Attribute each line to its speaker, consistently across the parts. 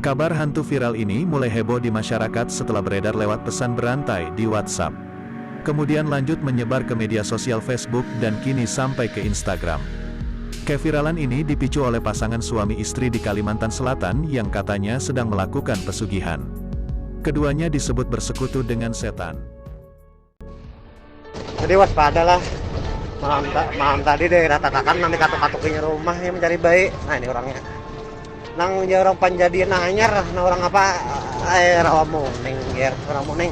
Speaker 1: Kabar hantu viral ini mulai heboh di masyarakat setelah beredar lewat pesan berantai di WhatsApp. Kemudian lanjut menyebar ke media sosial Facebook dan kini sampai ke Instagram. Keviralan ini dipicu oleh pasangan suami istri di Kalimantan Selatan yang katanya sedang melakukan pesugihan. Keduanya disebut bersekutu dengan setan.
Speaker 2: Jadi waspadalah. Malam tadi daerah Tatakan nanti katuk-katukinya rumah yang mencari bayi. Nah ini orangnya. Nang orang panjadian anyar, nah orang apa? Rawa muning, ya rawa muning.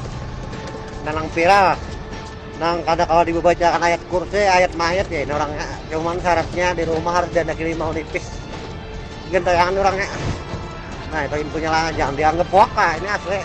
Speaker 2: Dan nang viral. Nang kada kalau dibacakan ayat kursi, ayat mayat ya ini orangnya. Cuman syaratnya di rumah harus ada kilimau nipis. Gentayangan orangnya. Nah itu infonya lah, jangan dianggap waka, ini asli.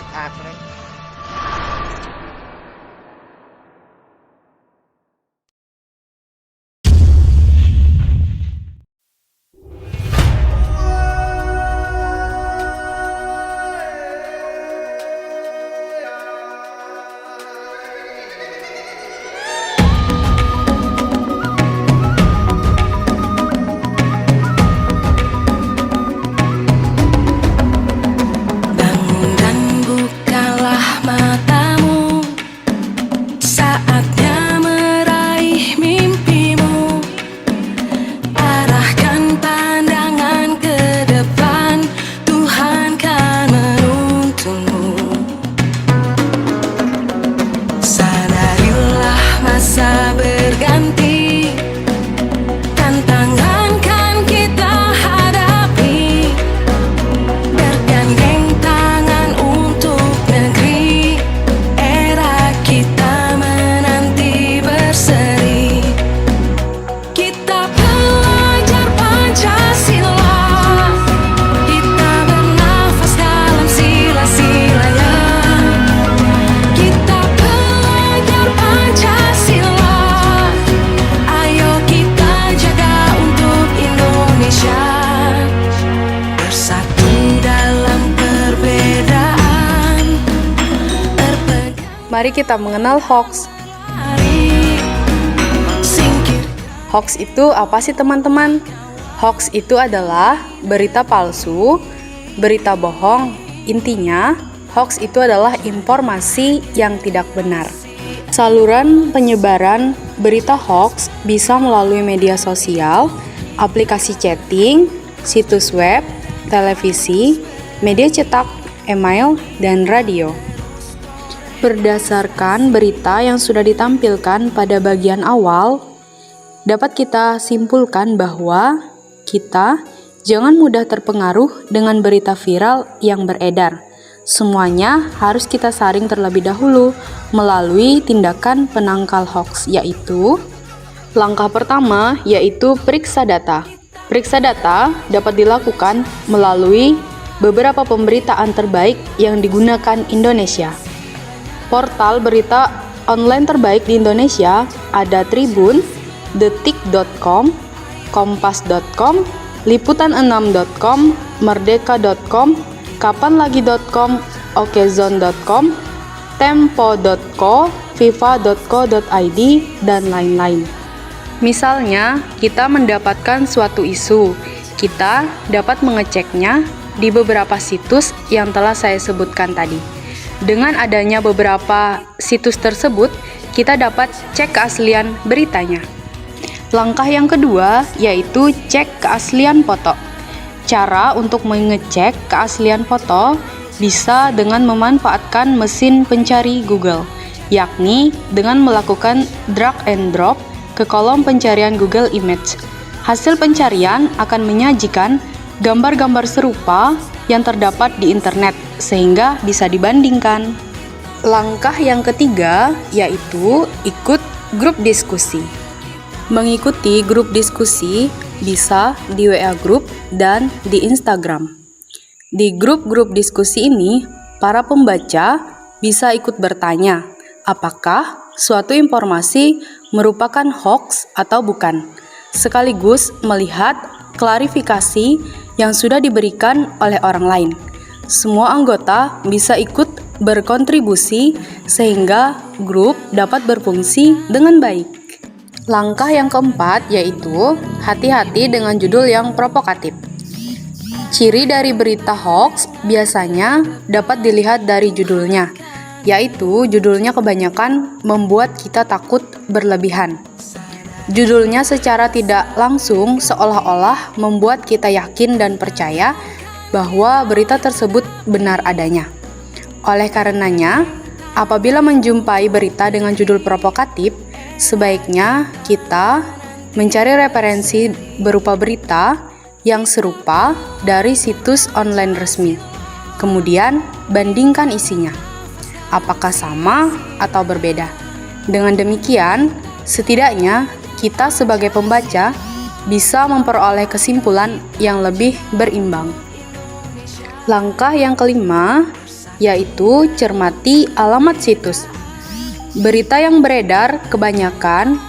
Speaker 3: Mari kita mengenal hoax. Hoax itu apa sih teman-teman? Hoax itu adalah berita palsu, berita bohong. Intinya, hoax itu adalah informasi yang tidak benar. Saluran penyebaran berita hoax bisa melalui media sosial, aplikasi chatting, situs web, televisi, media cetak, email, dan radio. Berdasarkan berita yang sudah ditampilkan pada bagian awal, dapat kita simpulkan bahwa kita jangan mudah terpengaruh dengan berita viral yang beredar. Semuanya harus kita saring terlebih dahulu melalui tindakan penangkal hoax, yaitu langkah pertama yaitu periksa data. Periksa data dapat dilakukan melalui beberapa pemberitaan terbaik yang digunakan Indonesia. Portal berita online terbaik di Indonesia ada Tribun, Detik.com, Kompas.com, Liputan6.com, Merdeka.com, Kapanlagi.com, Okezone.com, Tempo.co, Viva.co.id, dan lain-lain. Misalnya, kita mendapatkan suatu isu, kita dapat mengeceknya di beberapa situs yang telah saya sebutkan tadi. Dengan adanya beberapa situs tersebut, kita dapat cek keaslian beritanya. Langkah yang kedua yaitu cek keaslian foto. Cara untuk mengecek keaslian foto bisa dengan memanfaatkan mesin pencari Google, yakni dengan melakukan drag and drop ke kolom pencarian Google Image. Hasil pencarian akan menyajikan gambar-gambar serupa yang terdapat di internet, sehingga bisa dibandingkan. Langkah yang ketiga yaitu ikut grup diskusi. Mengikuti grup diskusi bisa di WA Group dan di Instagram. Di grup-grup diskusi ini, para pembaca bisa ikut bertanya, apakah suatu informasi merupakan hoax atau bukan, sekaligus melihat klarifikasi yang sudah diberikan oleh orang lain. Semua anggota bisa ikut berkontribusi sehingga grup dapat berfungsi dengan baik. Langkah yang keempat yaitu hati-hati dengan judul yang provokatif. Ciri dari berita hoax biasanya dapat dilihat dari judulnya, yaitu judulnya kebanyakan membuat kita takut berlebihan. Judulnya secara tidak langsung seolah-olah membuat kita yakin dan percaya bahwa berita tersebut benar adanya. Oleh karenanya, apabila menjumpai berita dengan judul provokatif, sebaiknya kita mencari referensi berupa berita yang serupa dari situs online resmi. Kemudian, bandingkan isinya. Apakah sama atau berbeda? Dengan demikian, setidaknya kita sebagai pembaca bisa memperoleh kesimpulan yang lebih berimbang. Langkah yang kelima, yaitu cermati alamat situs. Berita yang beredar kebanyakan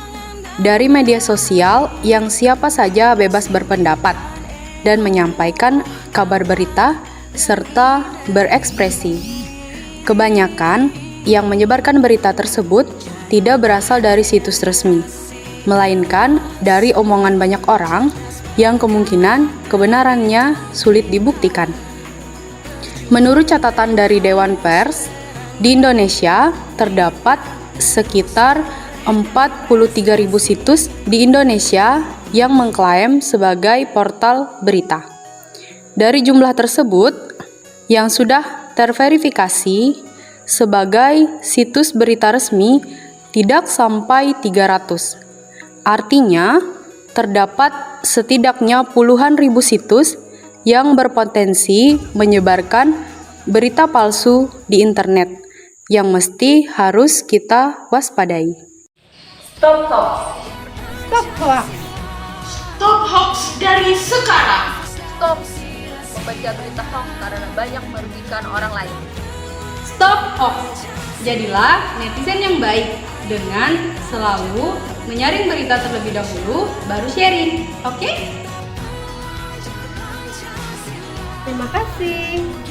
Speaker 3: dari media sosial yang siapa saja bebas berpendapat dan menyampaikan kabar berita serta berekspresi. Kebanyakan yang menyebarkan berita tersebut tidak berasal dari situs resmi, melainkan dari omongan banyak orang yang kemungkinan kebenarannya sulit dibuktikan. Menurut catatan dari Dewan Pers, di Indonesia terdapat sekitar 43.000 situs di Indonesia yang mengklaim sebagai portal berita. Dari jumlah tersebut, yang sudah terverifikasi sebagai situs berita resmi tidak sampai 300. Artinya, terdapat setidaknya puluhan ribu situs yang berpotensi menyebarkan berita palsu di internet yang mesti harus kita waspadai.
Speaker 4: Stop hoax.
Speaker 2: Stop hoax.
Speaker 4: Stop hoax dari sekarang.
Speaker 5: Stop membaca berita hoax karena banyak merugikan orang lain.
Speaker 3: Stop hoax. Jadilah netizen yang baik dengan selalu menyaring berita terlebih dahulu baru sharing. Oke?
Speaker 6: Terima kasih.